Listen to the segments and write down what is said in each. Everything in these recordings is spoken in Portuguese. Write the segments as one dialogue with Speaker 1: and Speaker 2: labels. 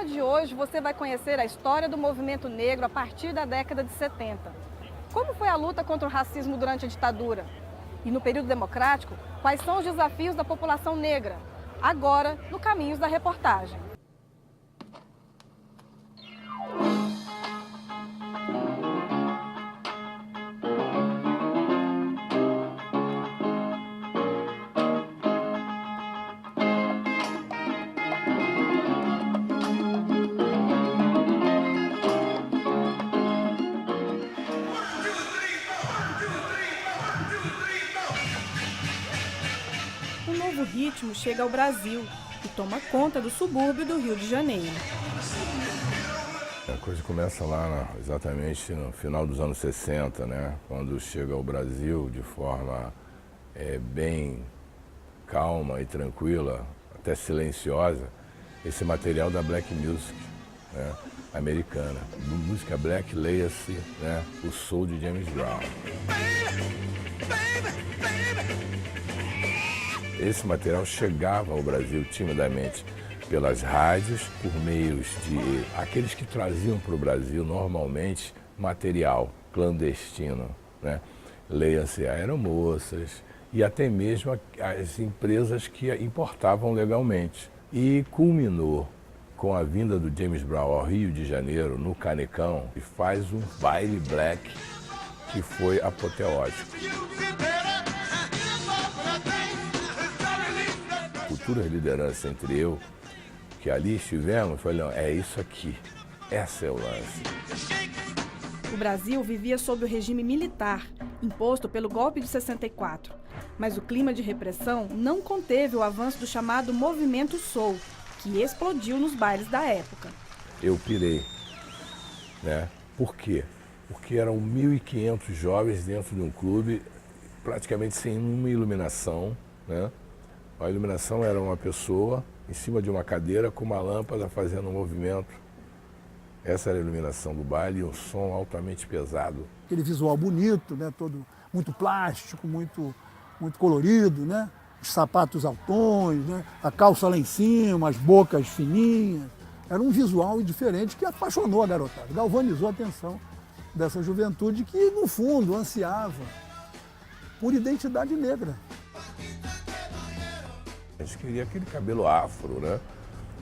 Speaker 1: programa de hoje você vai conhecer a história do movimento negro a partir da década de 70. Como foi a luta contra o racismo durante a ditadura? E no período democrático, quais são os desafios da população negra? Agora, no Caminhos da Reportagem. Um novo ritmo chega ao Brasil e toma conta do subúrbio do Rio de Janeiro.
Speaker 2: A coisa começa lá exatamente no final dos anos 60, né? Quando chega ao Brasil de forma bem calma e tranquila, até silenciosa, esse material da black music, né? Americana. Música black, leia-se, né? O soul de James Brown. Esse material chegava ao Brasil timidamente pelas rádios, por meios de aqueles que traziam para o Brasil normalmente material clandestino, né? Leia-se aeromoças e até mesmo as empresas que importavam legalmente. E culminou com a vinda do James Brown ao Rio de Janeiro, no Canecão, e faz um baile black que foi apoteótico. Futuras lideranças entre eu, que ali estivemos, falaram, é isso aqui, essa é o lance.
Speaker 1: O Brasil vivia sob o regime militar, imposto pelo golpe de 64. Mas o clima de repressão não conteve o avanço do chamado movimento soul, que explodiu nos bailes da época.
Speaker 2: Eu pirei, né? Por quê? Porque eram 1.500 jovens dentro de um clube, praticamente sem uma iluminação, né? A iluminação era uma pessoa em cima de uma cadeira com uma lâmpada fazendo um movimento. Essa era a iluminação do baile e um som altamente pesado.
Speaker 3: Aquele visual bonito, né? Todo muito plástico, muito colorido, né? Os sapatos altões, né? A calça lá em cima, as bocas fininhas. Era um visual diferente que apaixonou a garotada, galvanizou a atenção dessa juventude que, no fundo, ansiava por identidade negra.
Speaker 2: A gente queria aquele cabelo afro, né?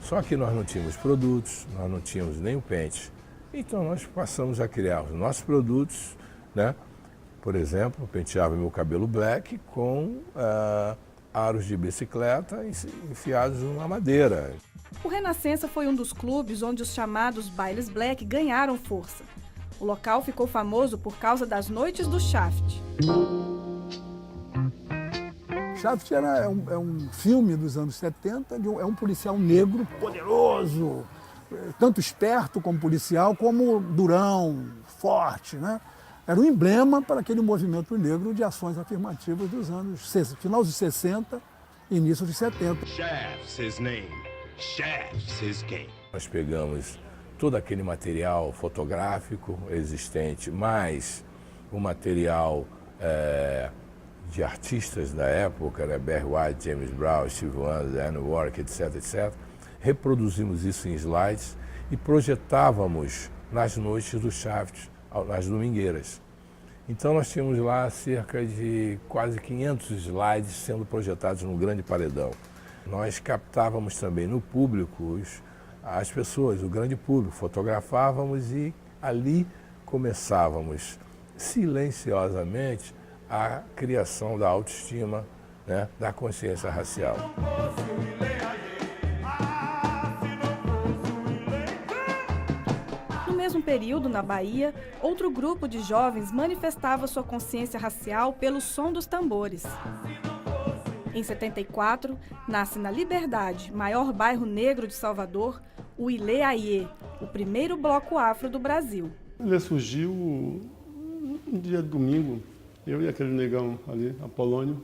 Speaker 2: Só que nós não tínhamos produtos, nós não tínhamos nem o pente. Então nós passamos a criar os nossos produtos, né? Por exemplo, penteava meu cabelo black com aros de bicicleta enfiados numa madeira.
Speaker 1: O Renascença foi um dos clubes onde os chamados bailes black ganharam força. O local ficou famoso por causa das noites do Shaft.
Speaker 3: Shaft é um filme dos anos 70, é um policial negro, poderoso, tanto esperto como policial, como durão, forte, né? Era um emblema para aquele movimento negro de ações afirmativas dos anos, final dos 60 e início dos 70.
Speaker 4: Shaft's his name, Shaft's his game.
Speaker 2: Nós pegamos todo aquele material fotográfico existente, mais o material de artistas da época, né? Barry White, James Brown, Steve Wonder, Annie Warwick, etc, etc. Reproduzimos isso em slides e projetávamos nas noites do Shaft, nas domingueiras. Então nós tínhamos lá cerca de quase 500 slides sendo projetados num grande paredão. Nós captávamos também no público as pessoas, o grande público, fotografávamos e ali começávamos silenciosamente a criação da autoestima, né, da consciência racial.
Speaker 1: No mesmo período, na Bahia, outro grupo de jovens manifestava sua consciência racial pelo som dos tambores. Em 74, nasce na Liberdade, maior bairro negro de Salvador, o Ilê Aie, o primeiro bloco afro do Brasil.
Speaker 5: Ele surgiu um dia de domingo, eu e aquele negão ali, Apolônio,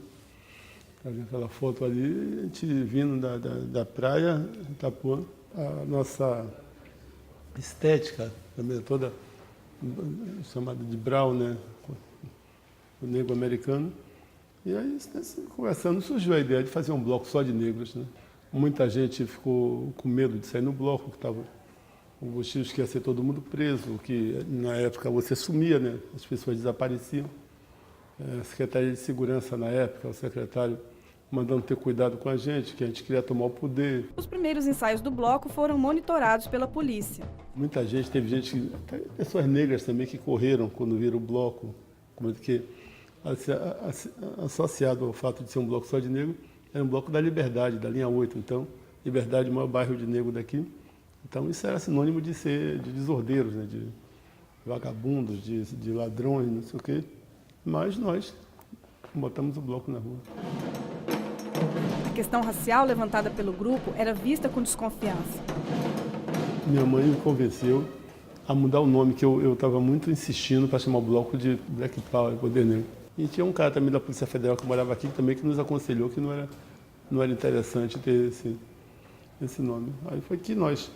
Speaker 5: aquela foto ali, a gente vindo da praia, Itapuã, a nossa estética também toda chamada de Brown, né, o negro americano. E aí, conversando, surgiu a ideia de fazer um bloco só de negros, né? Muita gente ficou com medo de sair no bloco, que estava Os tiros que ia ser todo mundo preso, que na época você sumia, né? As pessoas desapareciam. A Secretaria de Segurança na época, o secretário mandando ter cuidado com a gente, que a gente queria tomar o poder.
Speaker 1: Os primeiros ensaios do bloco foram monitorados pela polícia.
Speaker 5: Muita gente, teve gente, até pessoas negras também que correram quando viram o bloco, porque associado ao fato de ser um bloco só de negro, era um bloco da Liberdade, da linha 8. Então, Liberdade é o maior bairro de negro daqui. Então, isso era sinônimo de ser de desordeiros, né? De vagabundos, de ladrões, não sei o quê. Mas nós botamos o bloco na rua.
Speaker 1: A questão racial levantada pelo grupo era vista com desconfiança.
Speaker 5: Minha mãe me convenceu a mudar o nome, que eu estava muito insistindo para chamar o bloco de Black Power, Poder Negro. E tinha um cara também da Polícia Federal que morava aqui também que nos aconselhou que não era interessante ter esse nome. Aí foi que nós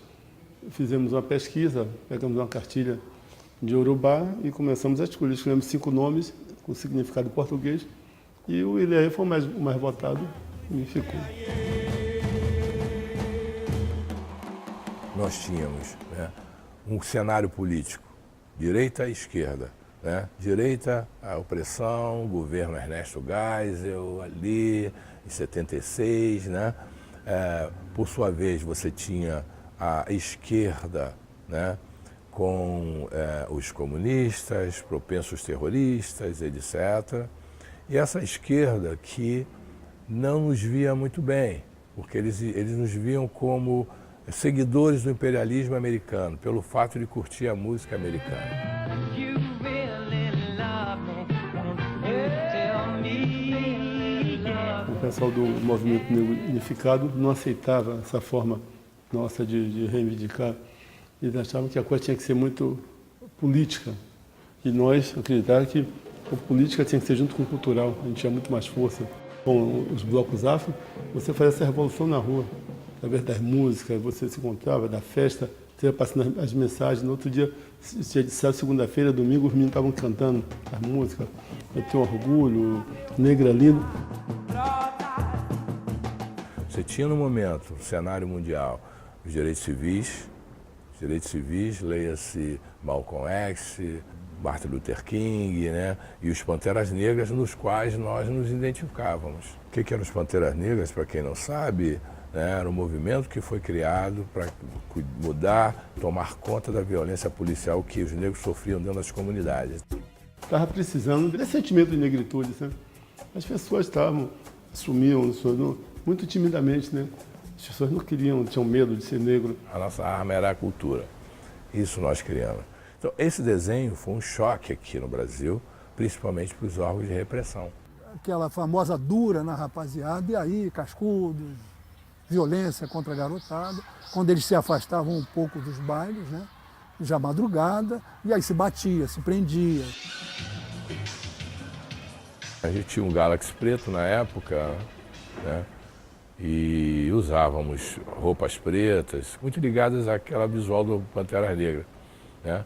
Speaker 5: fizemos uma pesquisa, pegamos uma cartilha de Urubá e começamos a escolher. Escolhemos 5 nomes com significado em português e o Ilê foi o mais votado e ficou.
Speaker 2: Nós tínhamos, né, um cenário político, direita e esquerda. Né? Direita, a opressão, o governo Ernesto Geisel, ali, em 76. Né? Por sua vez, você tinha a esquerda, né, com os comunistas, propensos terroristas, etc. E essa esquerda que não nos via muito bem, porque eles nos viam como seguidores do imperialismo americano, pelo fato de curtir a música americana.
Speaker 5: O pessoal do Movimento Negro Unificado não aceitava essa forma nossa de reivindicar. Eles achavam que a coisa tinha que ser muito política. E nós acreditávamos que a política tinha que ser junto com o cultural. A gente tinha muito mais força. Com os blocos afro, você fazia essa revolução na rua. Através das músicas, você se encontrava, da festa, você ia passando as mensagens. No outro dia, segunda-feira, domingo, os meninos estavam cantando as músicas. Eu tenho orgulho, negra lindo.
Speaker 2: Você tinha no momento, no cenário mundial, os direitos civis, leia-se Malcolm X, Martin Luther King, né? E os Panteras Negras, nos quais nós nos identificávamos. O que eram os Panteras Negras, para quem não sabe, né? Era um movimento que foi criado para mudar, tomar conta da violência policial que os negros sofriam dentro das comunidades.
Speaker 5: Estava precisando desse sentimento de negritude, sabe? As pessoas sumiam muito timidamente, né? As pessoas não tinham medo de ser negro.
Speaker 2: A nossa arma era a cultura. Isso nós criamos. Então, esse desenho foi um choque aqui no Brasil, principalmente para os órgãos de repressão.
Speaker 3: Aquela famosa dura na rapaziada, e aí, cascudos, violência contra a garotada, quando eles se afastavam um pouco dos bailes, né? Já madrugada, e aí se batia, se prendia.
Speaker 2: A gente tinha um Galaxy preto na época, né? E usávamos roupas pretas, muito ligadas àquela visual do Pantera Negra, né?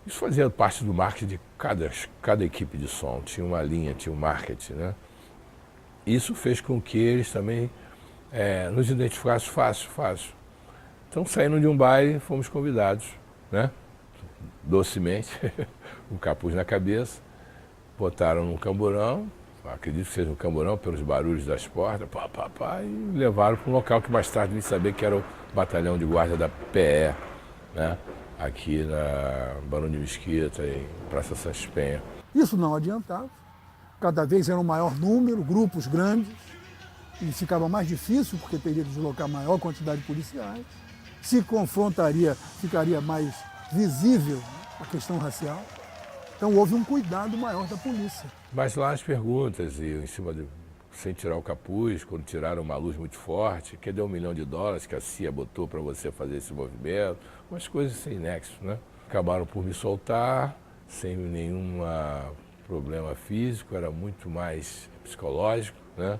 Speaker 2: Isso fazia parte do marketing de cada equipe de som, tinha uma linha, tinha um marketing, né? Isso fez com que eles também nos identificassem fácil. Então, saindo de um baile, fomos convidados, né? Docemente, um capuz na cabeça, botaram num camburão, acredito que seja um camburão pelos barulhos das portas, e levaram para um local que mais tarde vim saber que era o batalhão de guarda da PE, né? Aqui na Barão de Mesquita, em Praça Santos Penha.
Speaker 3: Isso não adiantava, cada vez era um maior número, grupos grandes, e ficava mais difícil porque teria que deslocar maior quantidade de policiais, se confrontaria, ficaria mais visível a questão racial. Então houve um cuidado maior da polícia.
Speaker 2: Mas lá as perguntas, e em cima sem tirar o capuz, quando tiraram uma luz muito forte, cadê $1 milhão que a CIA botou para você fazer esse movimento? Umas coisas sem nexo, né? Acabaram por me soltar, sem nenhum problema físico, era muito mais psicológico, né?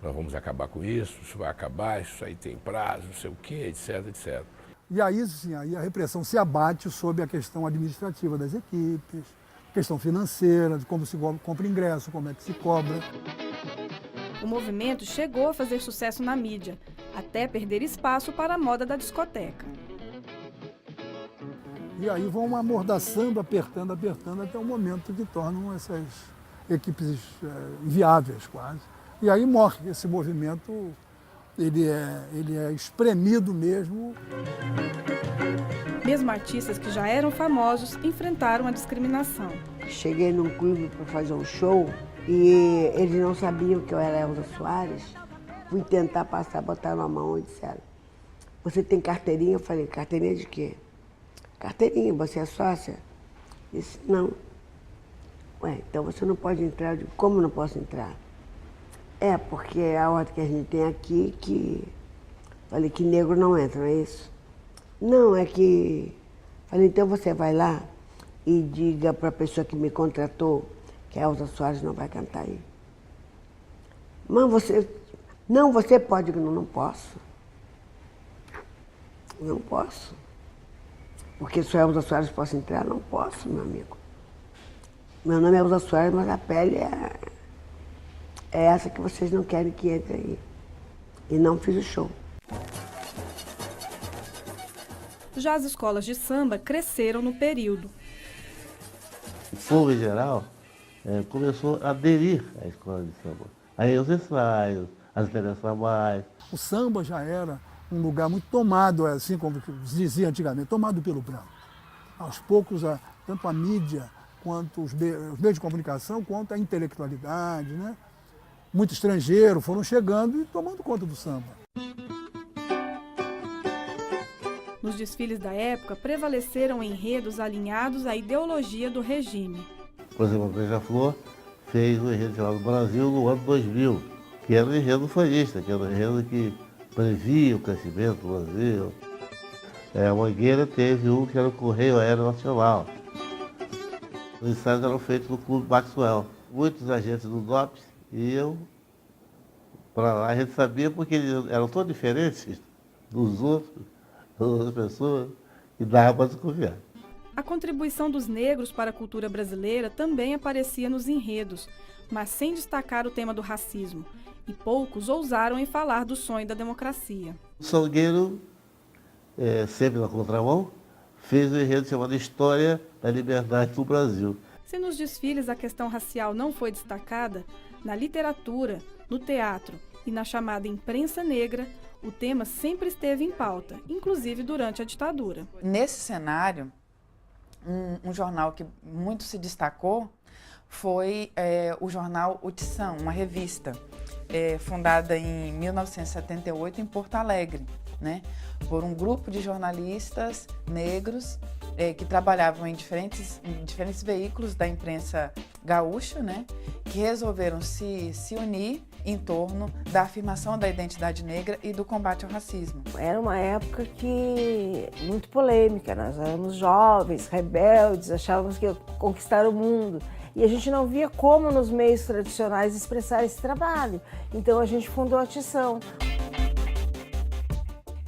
Speaker 2: Nós vamos acabar com isso vai acabar, isso aí tem prazo, não sei o quê, etc.
Speaker 3: E aí, sim, aí a repressão se abate sobre a questão administrativa das equipes, questão financeira, de como se compra ingresso, como é que se cobra.
Speaker 1: O movimento chegou a fazer sucesso na mídia, até perder espaço para a moda da discoteca.
Speaker 3: E aí vão amordaçando, apertando, até o momento que tornam essas equipes inviáveis quase. E aí morre esse movimento, ele é espremido mesmo.
Speaker 1: Mesmo artistas que já eram famosos enfrentaram a discriminação.
Speaker 6: Cheguei num clube para fazer um show e eles não sabiam que eu era Elza Soares. Fui tentar passar, botar na mão e disseram: "Você tem carteirinha?" Eu falei: "Carteirinha de quê?" "Carteirinha, você é sócia?" Eu disse: "Não." "Ué, então você não pode entrar." Eu digo: "Como não posso entrar?" "É, porque é a ordem que a gente tem aqui que..." Falei: "Que negro não entra, não é isso?" "Não, é que..." Falei: "Então você vai lá e diga para a pessoa que me contratou que a Elza Soares não vai cantar aí." "Mas você..." "Não, você pode." Eu digo: "Não posso. Não posso. Porque se a Elza Soares posso entrar, não posso, meu amigo. Meu nome é Elza Soares, mas a pele é essa que vocês não querem que entre aí." E não fiz o show.
Speaker 1: Já as escolas de samba cresceram no período.
Speaker 7: O povo em geral começou a aderir à escola de samba. Aí os ensaios, as interessam mais.
Speaker 3: O samba já era um lugar muito tomado, assim como se dizia antigamente, tomado pelo branco. Aos poucos, tanto a mídia, quanto os meios de comunicação, quanto a intelectualidade, né? Muito estrangeiro foram chegando e tomando conta do samba.
Speaker 1: Nos desfiles da época, prevaleceram enredos alinhados à ideologia do regime.
Speaker 7: Por exemplo, a Beija-Flor fez o enredo chamado Brasil no ano 2000, que era um enredo fanista, que era um enredo que previa o crescimento do Brasil. A Mangueira teve um que era o Correio Aéreo Nacional. Os ensaios eram feitos no Clube Maxwell. Muitos agentes do DOPS iam para lá. A gente sabia porque eles eram tão diferentes dos outros, das outras pessoas, que dava para desconfiar.
Speaker 1: A contribuição dos negros para a cultura brasileira também aparecia nos enredos, mas sem destacar o tema do racismo. E poucos ousaram em falar do sonho da democracia.
Speaker 7: O Salgueiro, sempre na contramão, fez um enredo chamado História da Liberdade do Brasil.
Speaker 1: Se nos desfiles a questão racial não foi destacada, na literatura, no teatro e na chamada imprensa negra, o tema sempre esteve em pauta, inclusive durante a ditadura.
Speaker 8: Nesse cenário, um jornal que muito se destacou foi o jornal O Tição, uma revista fundada em 1978 em Porto Alegre, né, por um grupo de jornalistas negros que trabalhavam em diferentes veículos da imprensa gaúcha, né, que resolveram se unir em torno da afirmação da identidade negra e do combate ao racismo.
Speaker 6: Era uma época muito polêmica, nós éramos jovens, rebeldes, achávamos que ia conquistar o mundo. E a gente não via como nos meios tradicionais expressar esse trabalho. Então a gente fundou a Tição.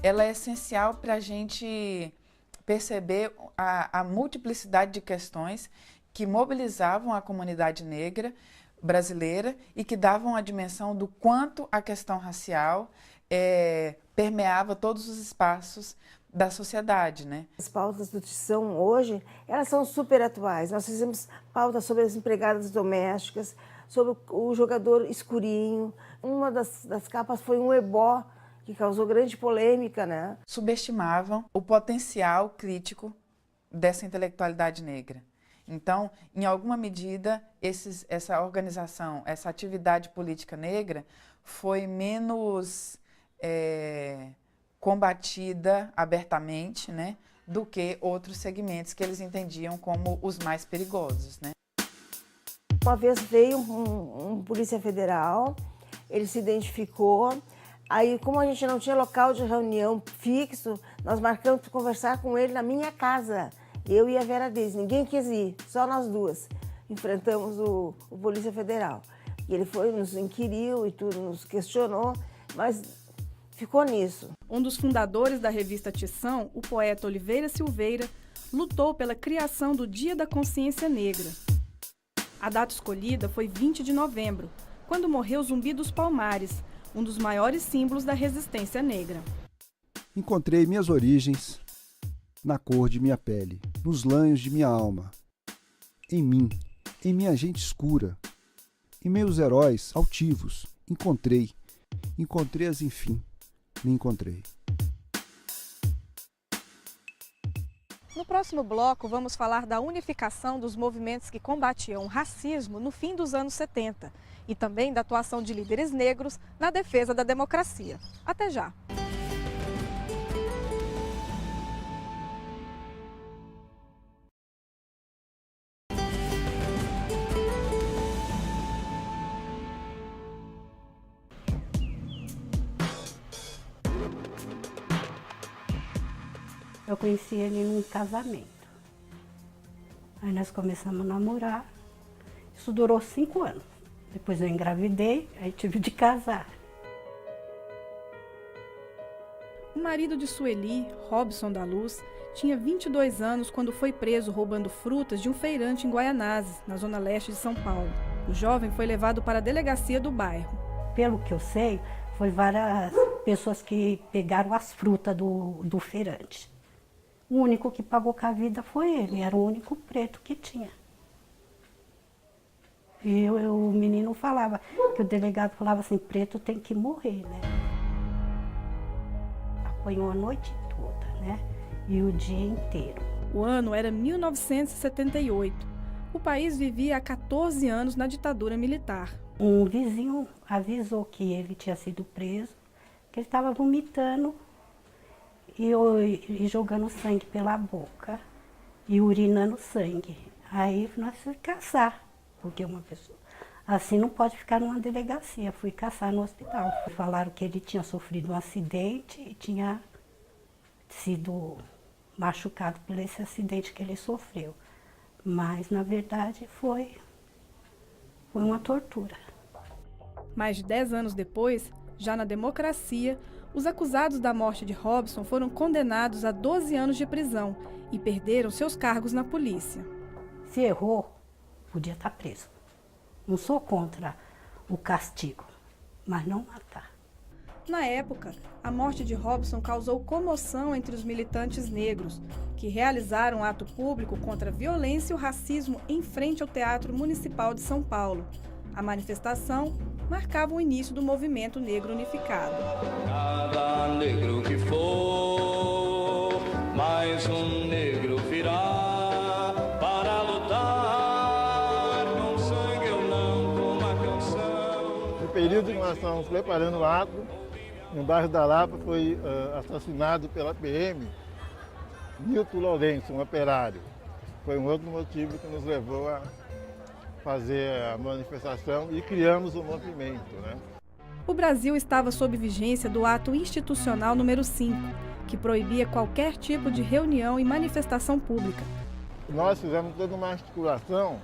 Speaker 8: Ela é essencial para a gente perceber a multiplicidade de questões que mobilizavam a comunidade negra brasileira e que davam a dimensão do quanto a questão racial permeava todos os espaços da sociedade, né?
Speaker 6: As pautas do Tição hoje, elas são super atuais. Nós fizemos pautas sobre as empregadas domésticas, sobre o jogador escurinho. Uma das capas foi um ebó, que causou grande polêmica, né?
Speaker 8: Subestimavam o potencial crítico dessa intelectualidade negra. Então, em alguma medida, essa organização, essa atividade política negra foi menos combatida abertamente, né, do que outros segmentos que eles entendiam como os mais perigosos, né?
Speaker 6: Uma vez veio um polícia federal, ele se identificou, aí como a gente não tinha local de reunião fixo, nós marcamos para conversar com ele na minha casa. Eu e a Vera Deise, ninguém quis ir, só nós duas. Enfrentamos o Polícia Federal. E ele nos inquiriu e tudo, nos questionou, mas ficou nisso.
Speaker 1: Um dos fundadores da revista Tição, o poeta Oliveira Silveira, lutou pela criação do Dia da Consciência Negra. A data escolhida foi 20 de novembro, quando morreu Zumbi dos Palmares, um dos maiores símbolos da resistência negra.
Speaker 9: Encontrei minhas origens na cor de minha pele. nos lanhos de minha alma, em mim, em minha gente escura, em meus heróis altivos, encontrei-as enfim, me encontrei.
Speaker 1: No próximo bloco, vamos falar da unificação dos movimentos que combatiam o racismo no fim dos anos 70 e também da atuação de líderes negros na defesa da democracia. Até já!
Speaker 10: Eu conheci ele num casamento. Aí nós começamos a namorar. Isso durou 5 anos. Depois eu engravidei, aí tive de casar.
Speaker 1: O marido de Sueli, Robson da Luz, tinha 22 anos quando foi preso roubando frutas de um feirante em Guaianazes, na zona leste de São Paulo. O jovem foi levado para a delegacia do bairro.
Speaker 10: Pelo que eu sei, foi várias pessoas que pegaram as frutas do feirante. O único que pagou com a vida foi ele, era o único preto que tinha. E o menino falava, que o delegado falava assim, preto tem que morrer, né? Apanhou a noite toda, né? E o dia inteiro.
Speaker 1: O ano era 1978. O país vivia há 14 anos na ditadura militar.
Speaker 10: Um vizinho avisou que ele tinha sido preso, que ele estava vomitando e jogando sangue pela boca e urinando sangue. Aí nós fomos caçar, porque uma pessoa assim não pode ficar numa delegacia. Fui caçar no hospital. Falaram que ele tinha sofrido um acidente e tinha sido machucado por esse acidente que ele sofreu. Mas, na verdade, foi uma tortura.
Speaker 1: Mais de 10 anos depois, já na democracia, os acusados da morte de Robson foram condenados a 12 anos de prisão e perderam seus cargos na polícia.
Speaker 10: Se errou, podia estar preso. Não sou contra o castigo, mas não matar.
Speaker 1: Na época, a morte de Robson causou comoção entre os militantes negros, que realizaram um ato público contra a violência e o racismo em frente ao Teatro Municipal de São Paulo. A manifestação marcava o início do movimento negro unificado.
Speaker 11: Cada negro que for, mais um negro virá para lutar com sangue ou não, com uma canção.
Speaker 12: No período que nós estávamos preparando o ato, no bairro da Lapa foi assassinado pela PM Nilton Lourenço, um operário. Foi um outro motivo que nos levou a fazer a manifestação e criamos o movimento, né?
Speaker 1: O Brasil estava sob vigência do Ato Institucional número 5, que proibia qualquer tipo de reunião e manifestação pública.
Speaker 12: Nós fizemos toda uma articulação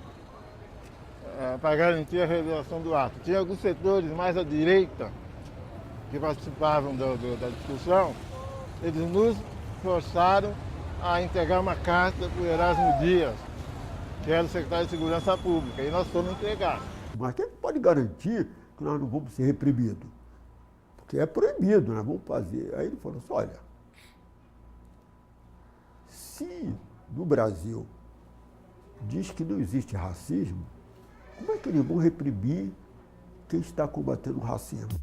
Speaker 12: para garantir a realização do ato. Tinha alguns setores mais à direita que participavam da discussão, eles nos forçaram a entregar uma carta para o Erasmo Dias, que era o secretário de Segurança Pública, e nós fomos entregar.
Speaker 13: Mas quem pode garantir que nós não vamos ser reprimidos? Porque é proibido, nós vamos fazer. Aí ele falou assim, olha, se no Brasil diz que não existe racismo, como é que eles vão reprimir quem está combatendo o racismo?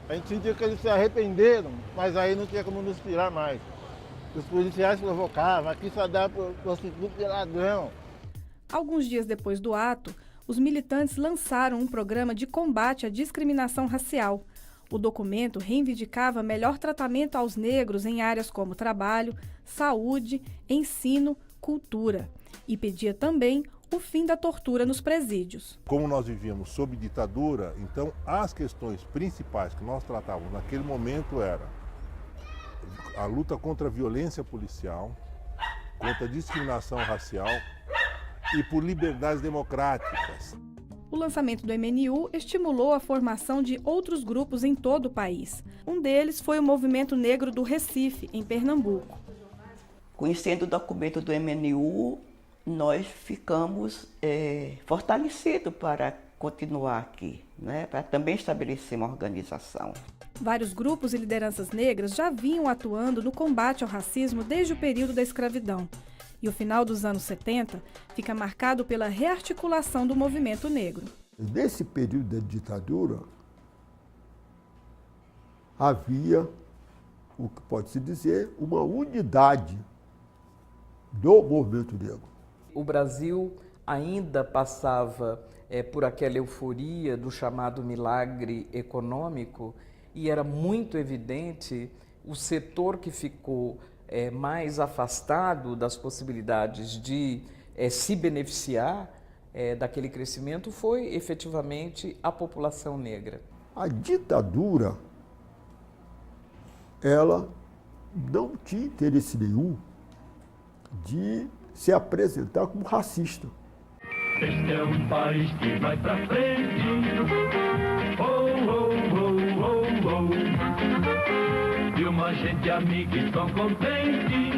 Speaker 12: A gente sentiu que eles se arrependeram, mas aí não tinha como nos tirar mais. Os policiais provocavam, aqui só dá prostituto e ladrão.
Speaker 1: Alguns dias depois do ato, os militantes lançaram um programa de combate à discriminação racial. O documento reivindicava melhor tratamento aos negros em áreas como trabalho, saúde, ensino, cultura. E pedia também o fim da tortura nos presídios.
Speaker 14: Como nós vivíamos sob ditadura, então as questões principais que nós tratávamos naquele momento era a luta contra a violência policial, contra a discriminação racial e por liberdades democráticas.
Speaker 1: O lançamento do MNU estimulou a formação de outros grupos em todo o país. Um deles foi o Movimento Negro do Recife, em Pernambuco.
Speaker 15: Conhecendo o documento do MNU, nós ficamos fortalecidos para continuar aqui, né? Para também estabelecer uma organização.
Speaker 1: Vários grupos e lideranças negras já vinham atuando no combate ao racismo desde o período da escravidão. E o final dos anos 70 fica marcado pela rearticulação do movimento negro.
Speaker 13: Nesse período da ditadura, havia, o que pode-se dizer, uma unidade do movimento negro.
Speaker 16: O Brasil ainda passava por aquela euforia do chamado milagre econômico e era muito evidente o setor que ficou mais afastado das possibilidades de se beneficiar daquele crescimento foi efetivamente a população negra.
Speaker 13: A ditadura, ela não tinha interesse nenhum de se apresentar como racista.
Speaker 11: Este é um país que vai pra frente. Oh, oh, oh, oh, oh. E uma gente amiga e tão contente.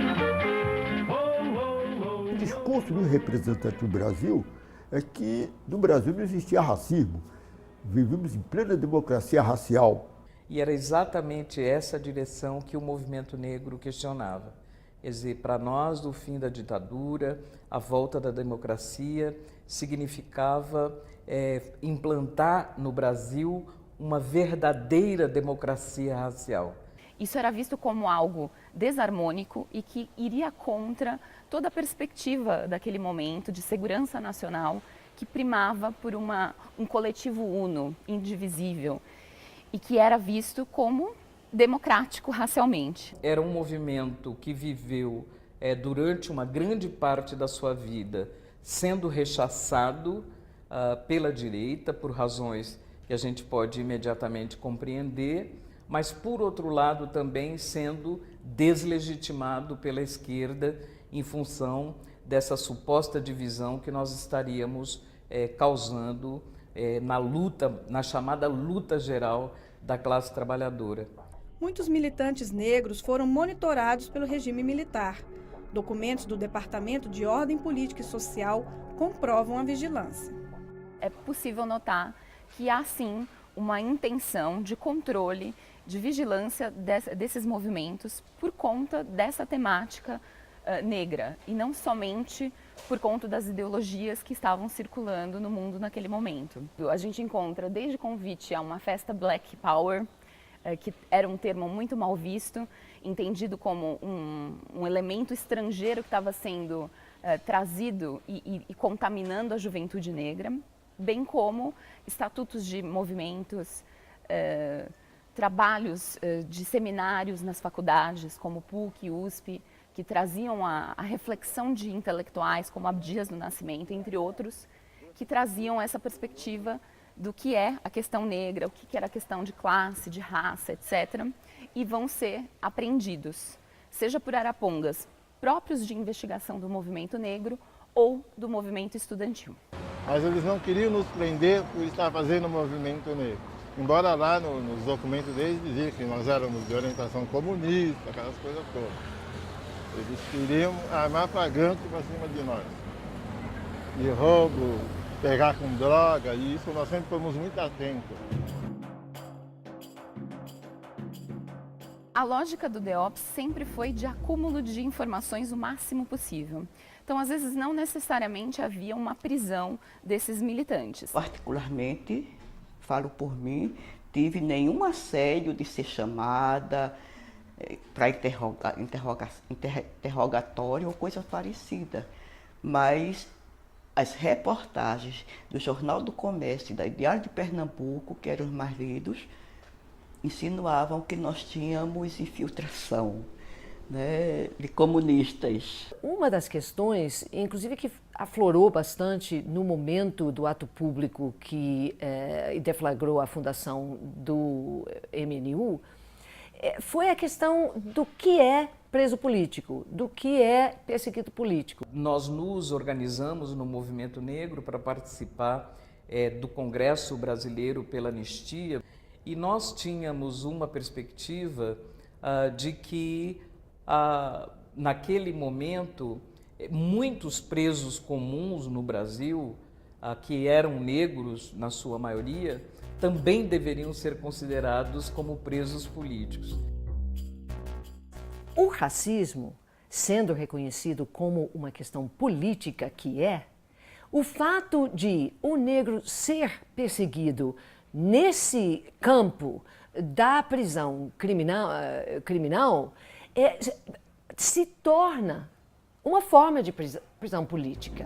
Speaker 11: Oh, oh, oh.
Speaker 13: O discurso do representante do Brasil é que no Brasil não existia racismo. Vivíamos em plena democracia racial.
Speaker 16: E era exatamente essa direção que o movimento negro questionava. Quer dizer, para nós, do fim da ditadura, a volta da democracia significava implantar no Brasil uma verdadeira democracia racial.
Speaker 17: Isso era visto como algo desarmônico e que iria contra toda a perspectiva daquele momento de segurança nacional que primava por um coletivo uno, indivisível, e que era visto como democrático racialmente.
Speaker 16: Era um movimento que viveu durante uma grande parte da sua vida sendo rechaçado pela direita por razões que a gente pode imediatamente compreender, mas por outro lado também sendo deslegitimado pela esquerda em função dessa suposta divisão que nós estaríamos causando na luta, na chamada luta geral da classe trabalhadora.
Speaker 1: Muitos militantes negros foram monitorados pelo regime militar. Documentos do Departamento de Ordem Política e Social comprovam a vigilância.
Speaker 17: É possível notar que há sim uma intenção de controle, de vigilância desses movimentos por conta dessa temática negra e não somente por conta das ideologias que estavam circulando no mundo naquele momento. A gente encontra desde convite a uma festa Black Power, que era um termo muito mal visto, entendido como um elemento estrangeiro que estava sendo trazido e contaminando a juventude negra, bem como estatutos de movimentos, trabalhos de seminários nas faculdades, como PUC, USP, que traziam a reflexão de intelectuais como Abdias do Nascimento, entre outros, que traziam essa perspectiva do que é a questão negra, o que era a questão de classe, de raça, etc. E vão ser apreendidos, seja por arapongas próprios de investigação do movimento negro ou do movimento estudantil.
Speaker 12: Mas eles não queriam nos prender por estar fazendo o movimento negro. Embora lá nos documentos deles dizia que nós éramos de orientação comunista, aquelas coisas todas. Eles queriam armar flagrante para cima de nós. De roubo, pegar com droga, e isso nós sempre fomos muito atentos.
Speaker 17: A lógica do DEOPS sempre foi de acúmulo de informações o máximo possível. Então, às vezes, não necessariamente havia uma prisão desses militantes.
Speaker 15: Particularmente, falo por mim, tive nenhum assédio de ser chamada para interrogatório ou coisa parecida. Mas as reportagens do Jornal do Comércio e da Diário de Pernambuco, que eram os mais lidos, insinuavam que nós tínhamos infiltração, né, de comunistas.
Speaker 18: Uma das questões, inclusive que aflorou bastante no momento do ato público que deflagrou a fundação do MNU, foi a questão do que é preso político, do que é perseguido político.
Speaker 16: Nós nos organizamos no movimento negro para participar do Congresso Brasileiro pela Anistia e nós tínhamos uma perspectiva de que naquele momento muitos presos comuns no Brasil que eram negros, na sua maioria, também deveriam ser considerados como presos políticos.
Speaker 18: O racismo, sendo reconhecido como uma questão política que é, o fato de o negro ser perseguido nesse campo da prisão criminal se torna uma forma de prisão política.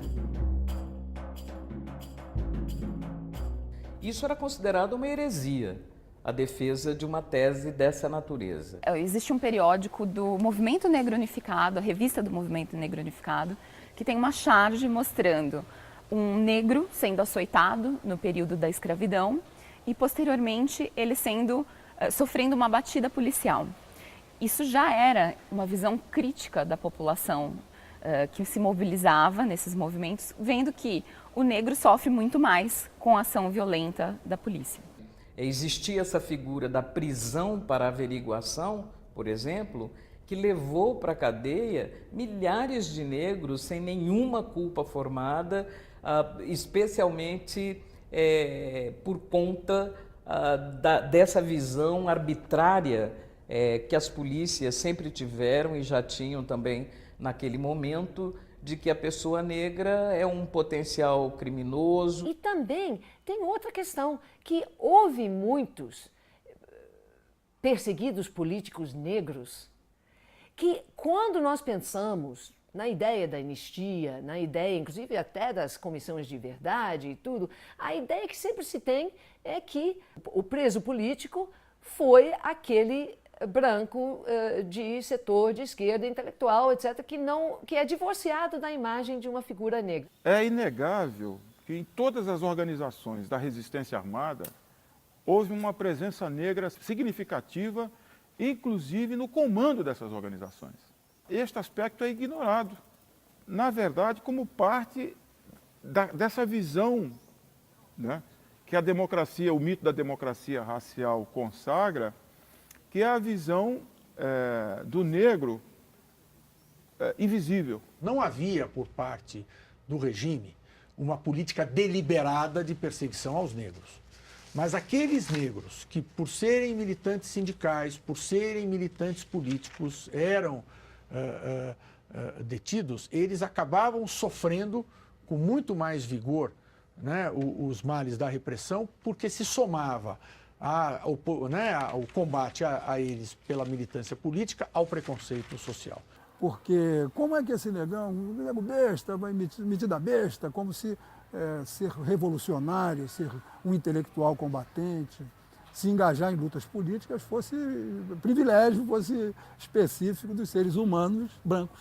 Speaker 16: Isso era considerado uma heresia, a defesa de uma tese dessa natureza.
Speaker 17: Existe um periódico do Movimento Negro Unificado, a revista do Movimento Negro Unificado, que tem uma charge mostrando um negro sendo açoitado no período da escravidão e, posteriormente, ele sofrendo uma batida policial. Isso já era uma visão crítica da população que se mobilizava nesses movimentos, vendo que o negro sofre muito mais com a ação violenta da polícia.
Speaker 16: Existia essa figura da prisão para averiguação, por exemplo, que levou para a cadeia milhares de negros sem nenhuma culpa formada, especialmente por conta dessa visão arbitrária que as polícias sempre tiveram e já tinham também naquele momento, de que a pessoa negra é um potencial criminoso.
Speaker 18: E também tem outra questão, que houve muitos perseguidos políticos negros que, quando nós pensamos na ideia da anistia, na ideia, inclusive, até das comissões de verdade e tudo, a ideia que sempre se tem é que o preso político foi aquele branco de setor de esquerda, intelectual, etc., que é divorciado da imagem de uma figura negra.
Speaker 19: É inegável que em todas as organizações da resistência armada houve uma presença negra significativa, inclusive no comando dessas organizações. Este aspecto é ignorado, na verdade, como parte dessa visão, né, que a democracia, o mito da democracia racial consagra, que é a visão do negro invisível.
Speaker 20: Não havia, por parte do regime, uma política deliberada de perseguição aos negros. Mas aqueles negros que, por serem militantes sindicais, por serem militantes políticos, eram detidos, eles acabavam sofrendo com muito mais vigor, né, os males da repressão, porque se somava o combate a eles pela militância política ao preconceito social.
Speaker 3: Porque como é que esse negão, o nego besta, vai metida besta, como se ser revolucionário, ser um intelectual combatente, se engajar em lutas políticas fosse privilégio, fosse específico dos seres humanos brancos.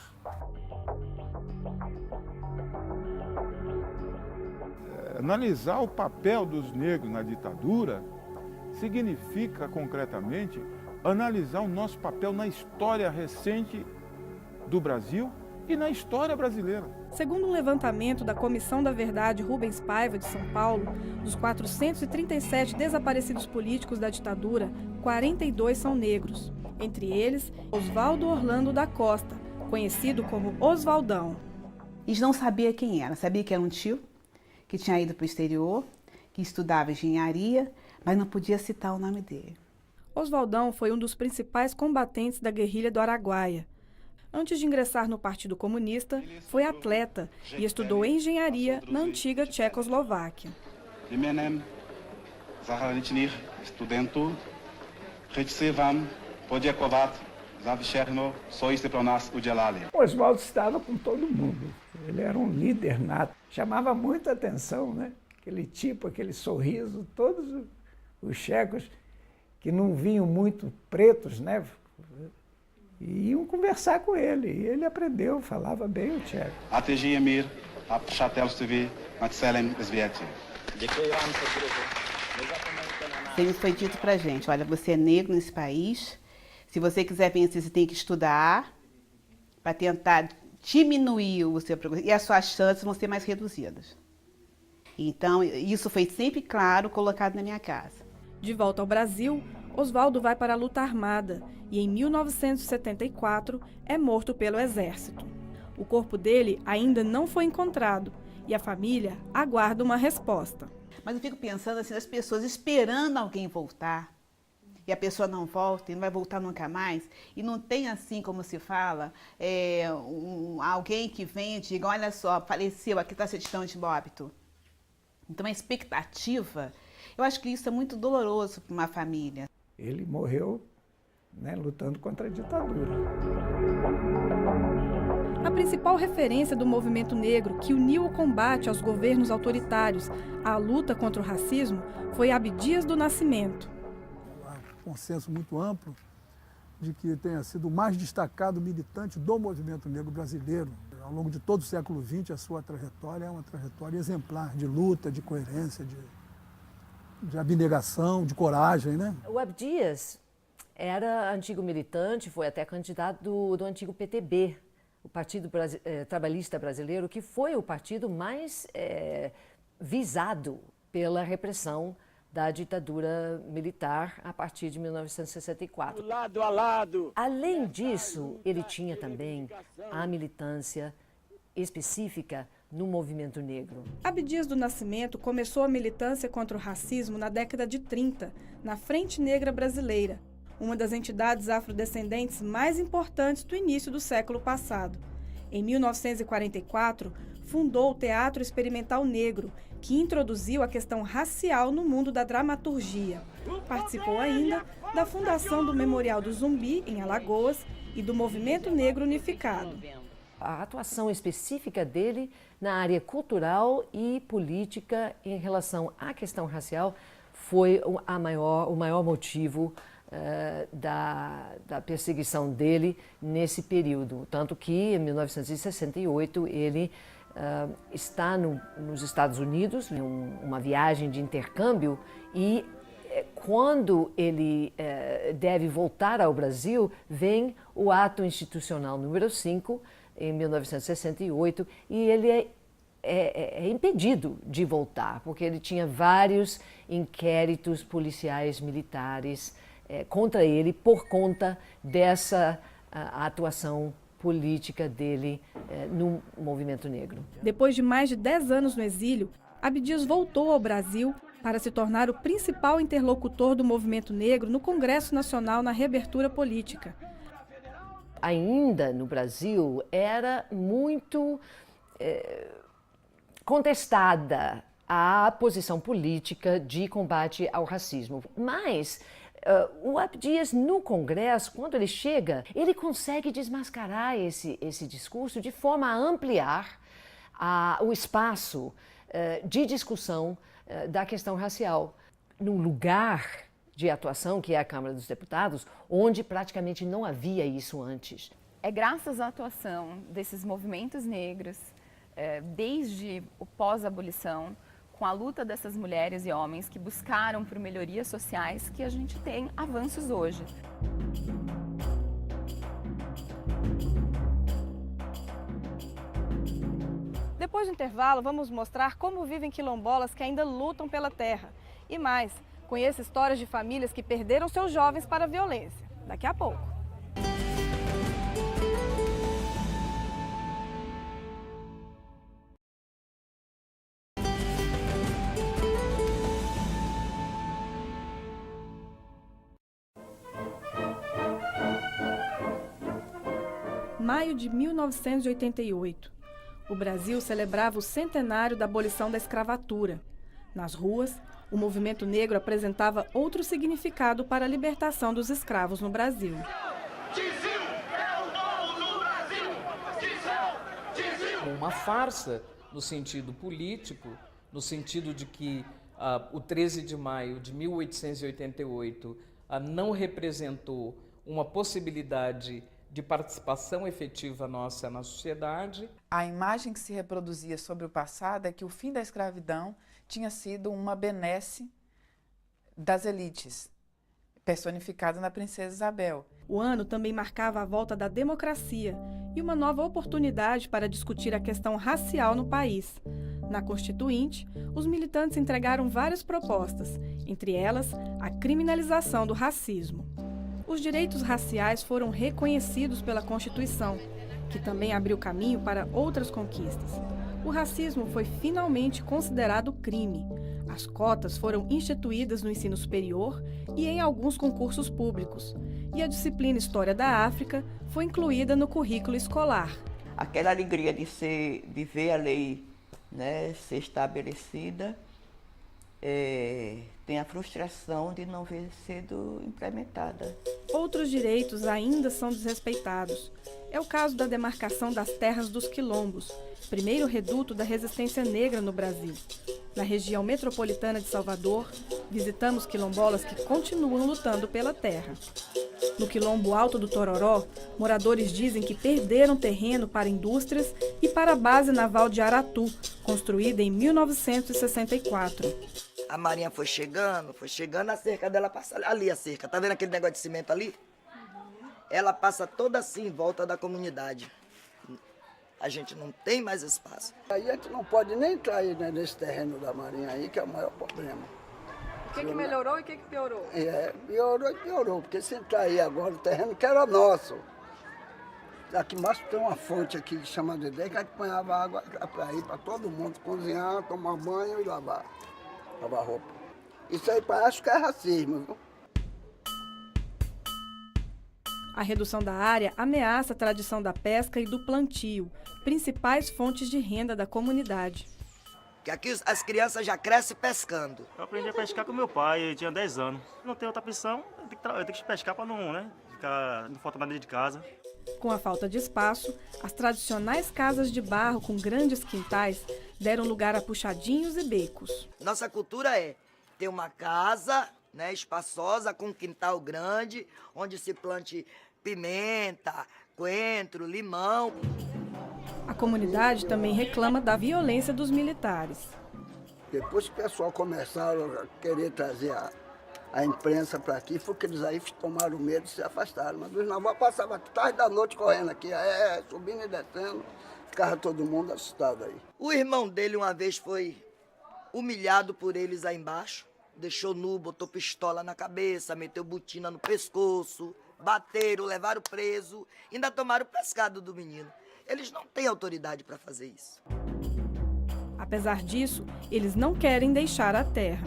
Speaker 19: Analisar o papel dos negros na ditadura significa, concretamente, analisar o nosso papel na história recente do Brasil e na história brasileira.
Speaker 1: Segundo um levantamento da Comissão da Verdade Rubens Paiva, de São Paulo, dos 437 desaparecidos políticos da ditadura, 42 são negros. Entre eles, Oswaldo Orlando da Costa, conhecido como Oswaldão.
Speaker 21: Eles não sabiam quem era. Sabia que era um tio, que tinha ido para o exterior, que estudava engenharia, mas não podia citar o nome dele.
Speaker 1: Oswaldão foi um dos principais combatentes da guerrilha do Araguaia. Antes de ingressar no Partido Comunista, foi atleta e estudou engenharia na antiga Tchecoslováquia.
Speaker 22: Jménem zahraničních studentů chci se vám poděkovat za všechno, co jste pro nás udělali.
Speaker 23: Oswaldo estava com todo mundo. Ele era um líder nato. Chamava muita atenção, né? Aquele tipo, aquele sorriso, todos os checos que não vinham muito pretos, né? E iam conversar com ele. E ele aprendeu, falava bem o tcheco.
Speaker 21: Sempre foi dito pra gente, olha, você é negro nesse país, se você quiser vencer, você tem que estudar para tentar diminuir o seu progresso e as suas chances vão ser mais reduzidas. Então, isso foi sempre claro, colocado na minha casa.
Speaker 1: De volta ao Brasil, Oswaldo vai para a luta armada e, em 1974, é morto pelo Exército. O corpo dele ainda não foi encontrado e a família aguarda uma resposta.
Speaker 21: Mas eu fico pensando assim, as pessoas esperando alguém voltar, e a pessoa não volta, e não vai voltar nunca mais, e não tem assim, como se fala, alguém que vem e diga, olha só, faleceu, aqui está a certidão de óbito. Então a expectativa, eu acho que isso é muito doloroso para uma família.
Speaker 23: Ele morreu, né, lutando contra a ditadura.
Speaker 1: A principal referência do movimento negro que uniu o combate aos governos autoritários à luta contra o racismo foi Abdias do Nascimento.
Speaker 3: Há um consenso muito amplo de que tenha sido o mais destacado militante do movimento negro brasileiro. Ao longo de todo o século XX, a sua trajetória é uma trajetória exemplar de luta, de coerência, de abnegação, de coragem, né?
Speaker 18: O Abdias era antigo militante, foi até candidato do antigo PTB, o Partido Trabalhista Brasileiro, que foi o partido mais visado pela repressão da ditadura militar a partir de 1964.
Speaker 2: Lado a lado.
Speaker 18: Além disso, ele tinha também a militância específica no movimento negro.
Speaker 1: Abdias do Nascimento começou a militância contra o racismo na década de 30, na Frente Negra Brasileira, uma das entidades afrodescendentes mais importantes do início do século passado. Em 1944, fundou o Teatro Experimental Negro, que introduziu a questão racial no mundo da dramaturgia. Participou ainda da fundação do Memorial do Zumbi, em Alagoas, e do Movimento Negro Unificado.
Speaker 18: A atuação específica dele na área cultural e política em relação à questão racial foi o maior motivo da perseguição dele nesse período. Tanto que, em 1968, ele está nos Estados Unidos, em uma viagem de intercâmbio, e quando ele deve voltar ao Brasil, vem o ato institucional número 5, em 1968, e ele é impedido de voltar, porque ele tinha vários inquéritos policiais militares contra ele por conta dessa atuação política dele no movimento negro.
Speaker 1: Depois de mais de 10 anos no exílio, Abdias voltou ao Brasil para se tornar o principal interlocutor do movimento negro no Congresso Nacional na reabertura política.
Speaker 18: Ainda no Brasil era muito contestada a posição política de combate ao racismo, mas o Abdias, no Congresso, quando ele chega, ele consegue desmascarar esse discurso de forma a ampliar o espaço de discussão da questão racial, num lugar de atuação, que é a Câmara dos Deputados, onde praticamente não havia isso antes.
Speaker 17: É graças à atuação desses movimentos negros, desde o pós-abolição, com a luta dessas mulheres e homens que buscaram por melhorias sociais, que a gente tem avanços hoje.
Speaker 1: Depois do intervalo, vamos mostrar como vivem quilombolas que ainda lutam pela terra. E mais, conheça histórias de famílias que perderam seus jovens para a violência. Daqui a pouco. Maio de 1988. O Brasil celebrava o centenário da abolição da escravatura. Nas ruas, o movimento negro apresentava outro significado para a libertação dos escravos no Brasil.
Speaker 16: Uma farsa no sentido político, no sentido de que o 13 de maio de 1888 não representou uma possibilidade de participação efetiva nossa na sociedade.
Speaker 8: A imagem que se reproduzia sobre o passado é que o fim da escravidão tinha sido uma benesse das elites, personificada na princesa Isabel.
Speaker 1: O ano também marcava a volta da democracia e uma nova oportunidade para discutir a questão racial no país. Na Constituinte, os militantes entregaram várias propostas, entre elas a criminalização do racismo. Os direitos raciais foram reconhecidos pela Constituição, que também abriu caminho para outras conquistas. o racismo foi finalmente considerado crime. As cotas foram instituídas no ensino superior e em alguns concursos públicos. E a disciplina História da África foi incluída no currículo escolar.
Speaker 15: Aquela alegria de ver a lei, né, ser estabelecida, tem a frustração de não ver sendo implementada.
Speaker 1: Outros direitos ainda são desrespeitados. É o caso da demarcação das terras dos quilombos, primeiro reduto da resistência negra no Brasil. Na região metropolitana de Salvador, visitamos quilombolas que continuam lutando pela terra. No quilombo Alto do Tororó, moradores dizem que perderam terreno para indústrias e para a base naval de Aratu, construída em 1964.
Speaker 2: A Marinha foi chegando, a cerca dela passa ali, a cerca. Tá vendo aquele negócio de cimento ali? Ela passa toda assim em volta da comunidade. A gente não tem mais espaço.
Speaker 4: Aí a gente não pode nem entrar aí, né, nesse terreno da Marinha aí, que é o maior problema.
Speaker 1: O que melhorou e o que piorou?
Speaker 4: Piorou e piorou, porque se entrar aí agora, o terreno que era nosso. Aqui embaixo tem uma fonte aqui que chama Dedé, que a gente ponhava água para ir para todo mundo cozinhar, tomar banho e lavar roupa. Isso aí acho que é racismo, viu?
Speaker 1: A redução da área ameaça a tradição da pesca e do plantio, principais fontes de renda da comunidade.
Speaker 2: Que aqui as crianças já crescem pescando.
Speaker 5: Eu aprendi a pescar com meu pai, ele tinha 10 anos. Não tem outra opção, eu tenho que pescar para não faltar nada de casa.
Speaker 1: Com a falta de espaço, as tradicionais casas de barro com grandes quintais deram lugar a puxadinhos e becos.
Speaker 2: Nossa cultura é ter uma casa, né, espaçosa, com um quintal grande, onde se plante pimenta, coentro, limão.
Speaker 1: A comunidade também reclama da violência dos militares.
Speaker 4: Depois que o pessoal começaram a querer trazer a imprensa para aqui, foi que eles aí tomaram medo e se afastaram. Mas os navais passavam tarde da noite correndo aqui, subindo e descendo, ficava todo mundo assustado aí.
Speaker 2: O irmão dele uma vez foi humilhado por eles aí embaixo, deixou nu, botou pistola na cabeça, meteu botina no pescoço, bateram, levaram preso, ainda tomaram o pescado do menino. Eles não têm autoridade para fazer isso.
Speaker 1: Apesar disso, eles não querem deixar a terra.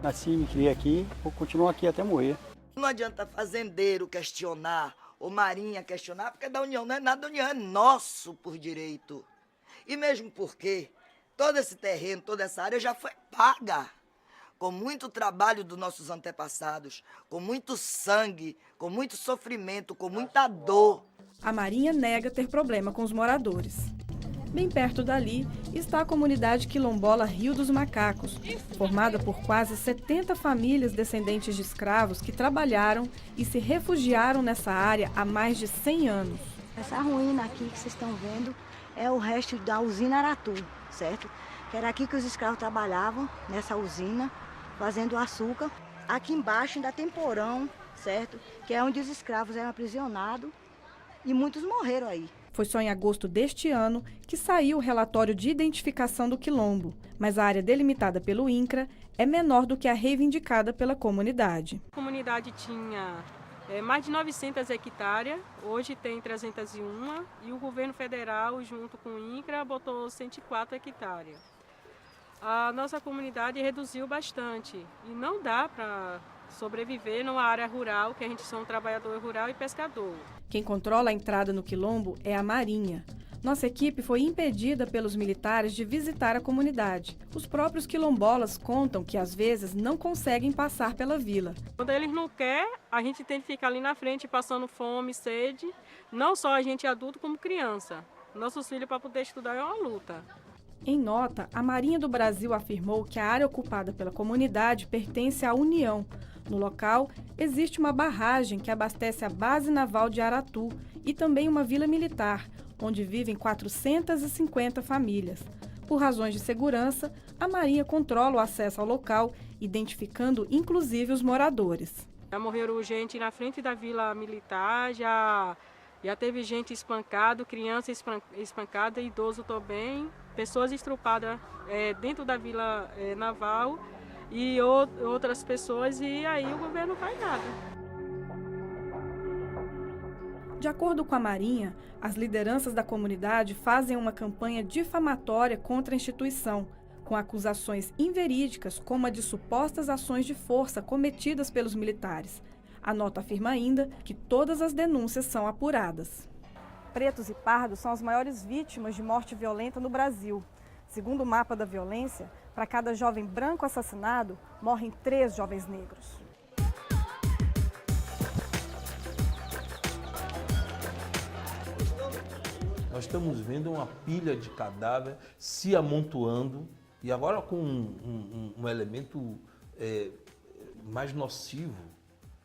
Speaker 24: Nasci, me criei aqui, vou continuar aqui até morrer.
Speaker 2: Não adianta fazendeiro questionar, ou marinha questionar, porque da União não é nada da União, é nosso por direito. E mesmo porque todo esse terreno, toda essa área já foi paga, com muito trabalho dos nossos antepassados, com muito sangue, com muito sofrimento, com muita dor.
Speaker 1: A Marinha nega ter problema com os moradores. Bem perto dali está a comunidade quilombola Rio dos Macacos, formada por quase 70 famílias descendentes de escravos que trabalharam e se refugiaram nessa área há mais de 100 anos.
Speaker 25: Essa ruína aqui que vocês estão vendo é o resto da usina Aratu, certo? Que era aqui que os escravos trabalhavam, nessa usina, fazendo açúcar. Aqui embaixo ainda tem porão, certo? Que é onde os escravos eram aprisionados e muitos morreram aí.
Speaker 1: Foi só em agosto deste ano que saiu o relatório de identificação do quilombo, mas a área delimitada pelo INCRA é menor do que a reivindicada pela comunidade.
Speaker 26: A comunidade tinha mais de 900 hectares, hoje tem 301 e o governo federal, junto com o INCRA, botou 104 hectares. A nossa comunidade reduziu bastante e não dá para sobreviver numa área rural, que a gente é um trabalhador rural e pescador.
Speaker 1: Quem controla a entrada no quilombo é a Marinha. Nossa equipe foi impedida pelos militares de visitar a comunidade. Os próprios quilombolas contam que às vezes não conseguem passar pela vila.
Speaker 26: Quando eles não querem, a gente tem que ficar ali na frente passando fome, sede. Não só a gente adulto como criança. Nossos filhos para poder estudar é uma luta.
Speaker 1: Em nota, a Marinha do Brasil afirmou que a área ocupada pela comunidade pertence à União. No local, existe uma barragem que abastece a base naval de Aratu e também uma vila militar, onde vivem 450 famílias. Por razões de segurança, a Marinha controla o acesso ao local, identificando inclusive os moradores.
Speaker 26: Já morreram gente na frente da vila militar, já teve gente espancada, criança espancada, idoso também, pessoas estrupadas dentro da vila naval e outras pessoas, e aí o governo não faz nada.
Speaker 1: De acordo com a Marinha, as lideranças da comunidade fazem uma campanha difamatória contra a instituição, com acusações inverídicas como a de supostas ações de força cometidas pelos militares. A nota afirma ainda que todas as denúncias são apuradas. Pretos e pardos são as maiores vítimas de morte violenta no Brasil. Segundo o mapa da violência, para cada jovem branco assassinado, morrem 3 jovens negros.
Speaker 6: Nós estamos vendo uma pilha de cadáver se amontoando e agora com um elemento mais nocivo,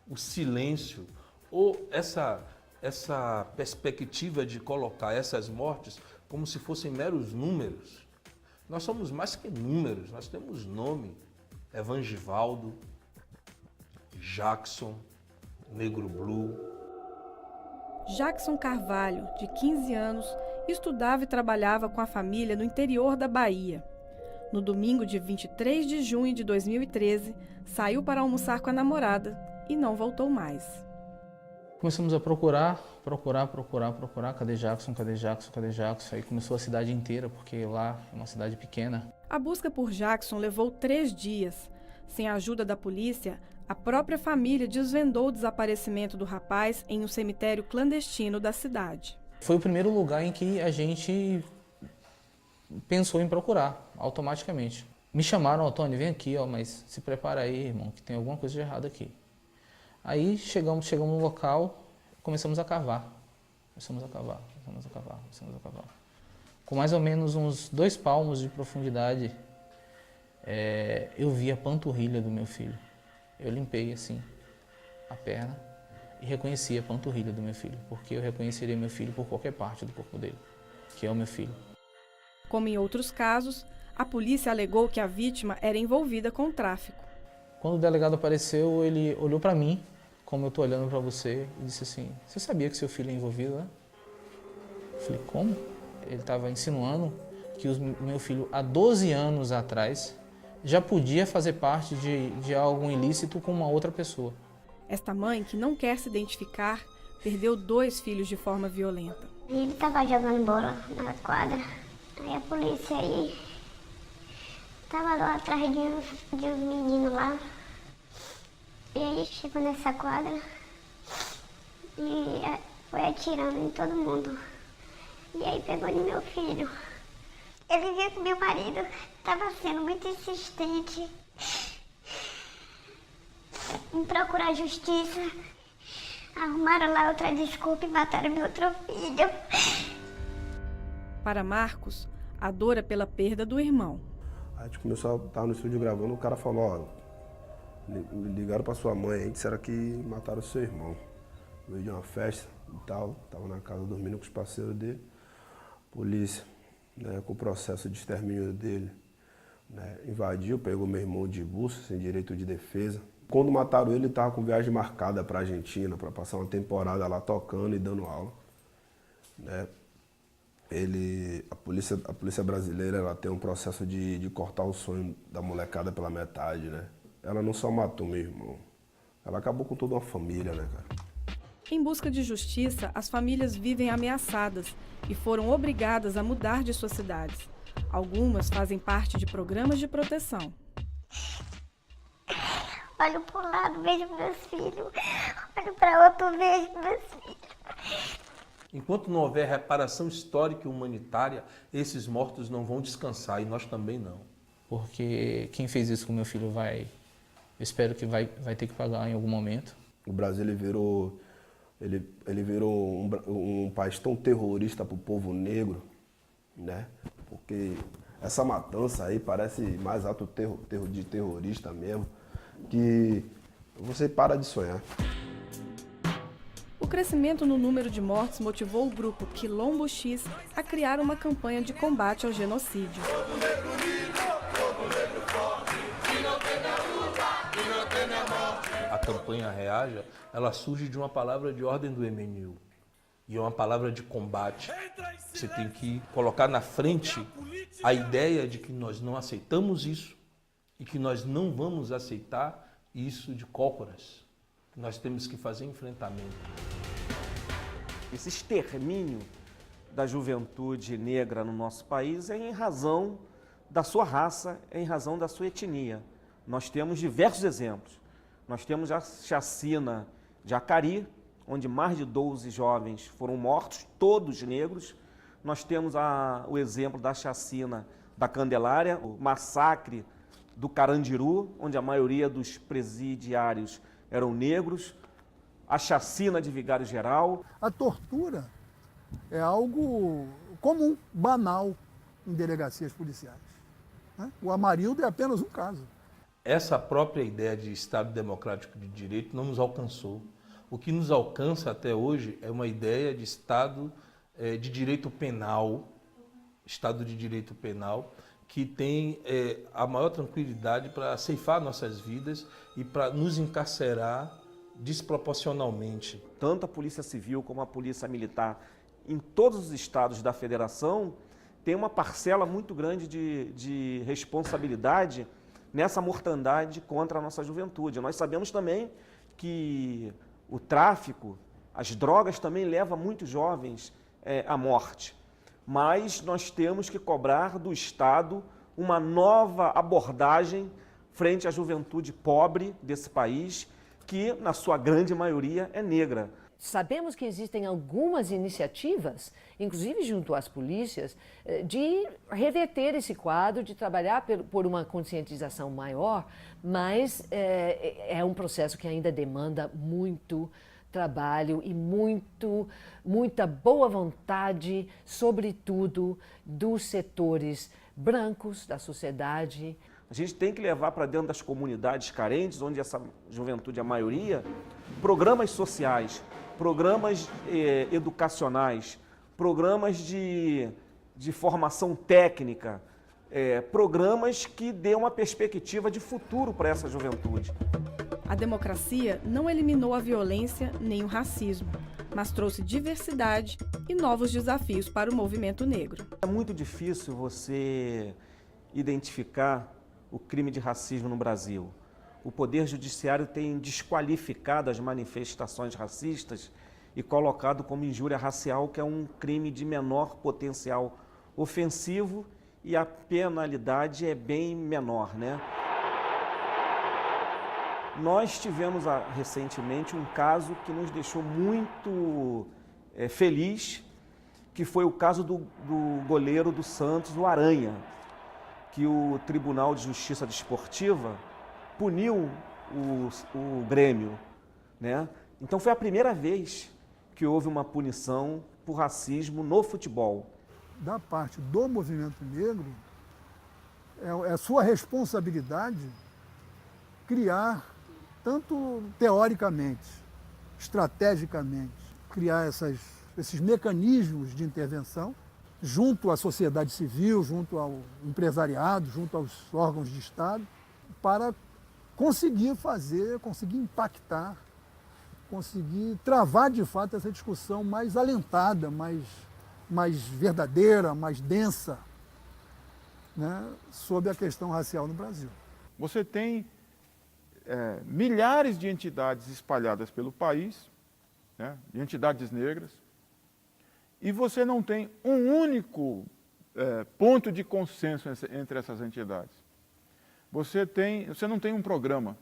Speaker 6: o silêncio, ou essa perspectiva de colocar essas mortes como se fossem meros números. Nós somos mais que números, nós temos nome. Evangivaldo, Jackson, Negro Blue.
Speaker 1: Jackson Carvalho, de 15 anos, estudava e trabalhava com a família no interior da Bahia. No domingo de 23 de junho de 2013, saiu para almoçar com a namorada e não voltou mais.
Speaker 7: Começamos a procurar. Cadê Jackson? Aí começou a cidade inteira, porque lá é uma cidade pequena.
Speaker 1: A busca por Jackson levou 3 dias. Sem a ajuda da polícia, a própria família desvendou o desaparecimento do rapaz em um cemitério clandestino da cidade.
Speaker 7: Foi o primeiro lugar em que a gente pensou em procurar, automaticamente. Me chamaram, Antônio, vem aqui, mas se prepara aí, irmão, que tem alguma coisa de errado aqui. Aí chegamos no local, começamos a cavar. Com mais ou menos uns 2 palmos de profundidade, eu vi a panturrilha do meu filho. Eu limpei assim a perna e reconheci a panturrilha do meu filho, porque eu reconheceria meu filho por qualquer parte do corpo dele, que é o meu filho.
Speaker 1: Como em outros casos, a polícia alegou que a vítima era envolvida com o tráfico.
Speaker 7: Quando o delegado apareceu, ele olhou para mim, como eu estou olhando para você, e disse assim: você sabia que seu filho é envolvido, né? Eu falei, como? Ele estava insinuando que o meu filho, há 12 anos atrás, já podia fazer parte de algo ilícito com uma outra pessoa.
Speaker 1: Esta mãe, que não quer se identificar, perdeu 2 filhos de forma violenta.
Speaker 9: Ele estava jogando bola na quadra, aí a polícia aí estava lá atrás de uns meninos lá. E aí chegou nessa quadra e foi atirando em todo mundo. E aí pegou no meu filho. Ele viu que meu marido estava sendo muito insistente em procurar justiça. Arrumaram lá outra desculpa e mataram meu outro filho.
Speaker 1: Para Marcos, a dor é pela perda do irmão.
Speaker 10: A gente começou a estar no estúdio gravando, o cara falou, ligaram para sua mãe aí, disseram que mataram o seu irmão. Veio de uma festa e tal, tava na casa dormindo com os parceiros dele. Polícia, né, com o processo de extermínio dele, né, invadiu, pegou meu irmão de buço, sem direito de defesa. Quando mataram ele estava com viagem marcada para a Argentina, para passar uma temporada lá tocando e dando aula. Né. A polícia brasileira, ela tem um processo de cortar o sonho da molecada pela metade, né. Ela não só matou meu irmão, ela acabou com toda uma família, né, cara.
Speaker 1: Em busca de justiça, as famílias vivem ameaçadas e foram obrigadas a mudar de suas cidades. Algumas fazem parte de programas de proteção.
Speaker 9: Olho para um lado, vejo meus filhos. Olho para outro, vejo meus filhos.
Speaker 6: Enquanto não houver reparação histórica e humanitária, esses mortos não vão descansar e nós também não.
Speaker 7: Porque quem fez isso com meu filho eu espero que vai ter que pagar em algum momento.
Speaker 10: O Brasil ele virou um país tão terrorista para o povo negro, né? Porque essa matança aí parece mais ato de terrorista mesmo, que você para de sonhar.
Speaker 1: O crescimento no número de mortes motivou o grupo Quilombo X a criar uma campanha de combate ao genocídio.
Speaker 6: A campanha Reaja, ela surge de uma palavra de ordem do MNU. E é uma palavra de combate. Você tem que colocar na frente a ideia de que nós não aceitamos isso e que nós não vamos aceitar isso de cócoras. Nós temos que fazer enfrentamento.
Speaker 11: Esse extermínio da juventude negra no nosso país é em razão da sua raça, é em razão da sua etnia. Nós temos diversos exemplos. Nós temos a chacina de Acari, onde mais de 12 jovens foram mortos, todos negros. Nós temos o exemplo da chacina da Candelária, o massacre do Carandiru, onde a maioria dos presidiários eram negros, a chacina de Vigário Geral.
Speaker 3: A tortura é algo comum, banal em delegacias policiais. O Amarildo é apenas um caso.
Speaker 6: Essa própria ideia de Estado democrático de direito não nos alcançou. O que nos alcança até hoje é uma ideia de Estado de direito penal, Estado de direito penal, que tem a maior tranquilidade para ceifar nossas vidas e para nos encarcerar desproporcionalmente.
Speaker 11: Tanto a Polícia Civil como a Polícia Militar, em todos os estados da Federação, tem uma parcela muito grande de responsabilidade nessa mortandade contra a nossa juventude. Nós sabemos também que o tráfico, as drogas também levam muitos jovens à morte. Mas nós temos que cobrar do Estado uma nova abordagem frente à juventude pobre desse país, que, na sua grande maioria, é negra.
Speaker 18: Sabemos que existem algumas iniciativas, inclusive junto às polícias, de reverter esse quadro, de trabalhar por uma conscientização maior, mas é um processo que ainda demanda muito trabalho e muita boa vontade, sobretudo dos setores brancos da sociedade.
Speaker 11: A gente tem que levar para dentro das comunidades carentes, onde essa juventude é a maioria, programas sociais, programas educacionais, programas de formação técnica, programas que dêem uma perspectiva de futuro para essa juventude.
Speaker 1: A democracia não eliminou a violência nem o racismo, mas trouxe diversidade e novos desafios para o movimento negro.
Speaker 11: É muito difícil você identificar o crime de racismo no Brasil. O Poder Judiciário tem desqualificado as manifestações racistas e colocado como injúria racial, que é um crime de menor potencial ofensivo e a penalidade é bem menor, né? Nós tivemos recentemente um caso que nos deixou muito feliz, que foi o caso do goleiro do Santos, o Aranha, que o Tribunal de Justiça Desportiva puniu o Grêmio, né? Então foi a primeira vez que houve uma punição por racismo no futebol.
Speaker 3: Da parte do movimento negro, é sua responsabilidade criar, tanto teoricamente, estrategicamente, criar esses mecanismos de intervenção junto à sociedade civil, junto ao empresariado, junto aos órgãos de Estado, para conseguir impactar, conseguir travar de fato essa discussão mais alentada, mais verdadeira, mais densa, né, sobre a questão racial no Brasil.
Speaker 12: Você tem milhares de entidades espalhadas pelo país, né, de entidades negras, e você não tem um único ponto de consenso entre essas entidades. Você não tem um programa,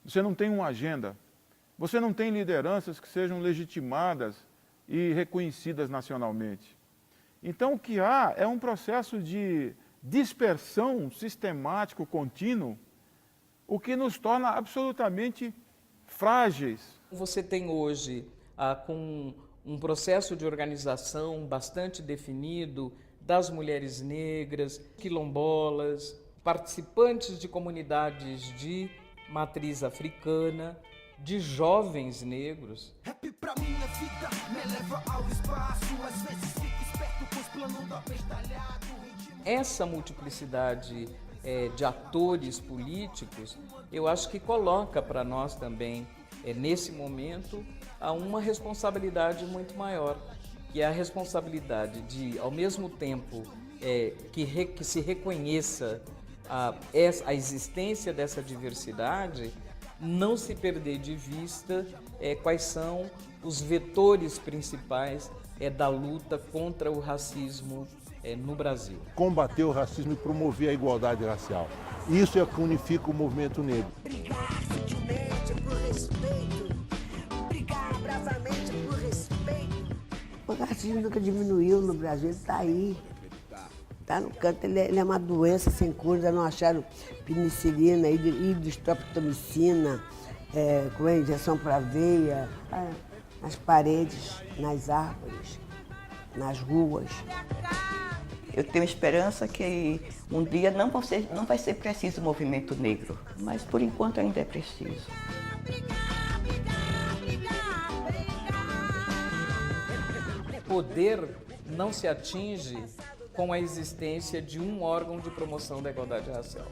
Speaker 12: você não tem uma agenda, você não tem lideranças que sejam legitimadas e reconhecidas nacionalmente. Então, o que há é um processo de dispersão sistemático, contínuo, o que nos torna absolutamente frágeis.
Speaker 16: Você tem hoje, com um processo de organização bastante definido das mulheres negras, quilombolas, participantes de comunidades de matriz africana, de jovens negros. Rap pra minha vida me leva ao espaço, às vezes fico esperto com os planos do abestalhado. Essa multiplicidade de atores políticos, eu acho que coloca para nós também, nesse momento, uma responsabilidade muito maior, que é a responsabilidade de, ao mesmo tempo que se reconheça a existência dessa diversidade, não se perder de vista quais são os vetores principais da luta contra o racismo no Brasil.
Speaker 13: Combater o racismo e promover a igualdade racial. Isso é o que unifica o movimento negro.
Speaker 14: Brigar sutilmente por respeito, brigar bravamente por respeito.
Speaker 19: O racismo nunca diminuiu no Brasil, ele está aí. Está no canto, ele é uma doença sem cura, ainda não acharam penicilina, hidroxystrobamicina, com a injeção para a veia, nas paredes, nas árvores, nas ruas.
Speaker 15: Eu tenho esperança que um dia não vai ser preciso o movimento negro, mas por enquanto ainda é preciso.
Speaker 16: Poder não se atinge com a existência de um órgão de promoção da igualdade racial.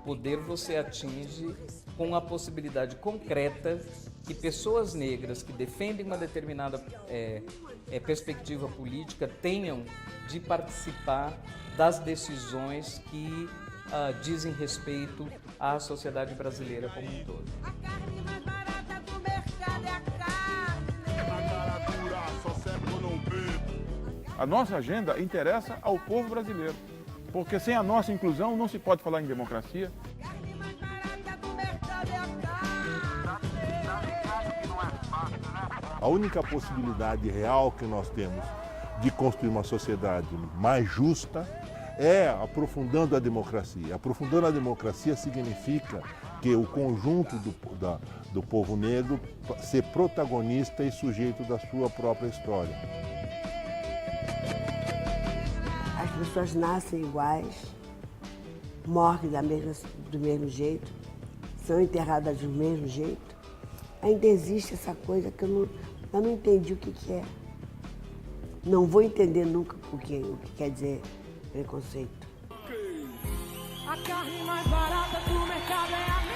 Speaker 16: Poder você atinge com a possibilidade concreta que pessoas negras que defendem uma determinada perspectiva política tenham de participar das decisões que dizem respeito à sociedade brasileira como um todo.
Speaker 12: A nossa agenda interessa ao povo brasileiro, porque sem a nossa inclusão não se pode falar em democracia.
Speaker 13: A única possibilidade real que nós temos de construir uma sociedade mais justa é aprofundando a democracia. Aprofundando a democracia significa que o conjunto do povo negro ser protagonista e sujeito da sua própria história.
Speaker 19: As pessoas nascem iguais, morrem do mesmo jeito, são enterradas do mesmo jeito. Ainda existe essa coisa que eu não entendi o que é. Não vou entender nunca o que quer dizer preconceito.
Speaker 14: A carne mais barata do mercado é a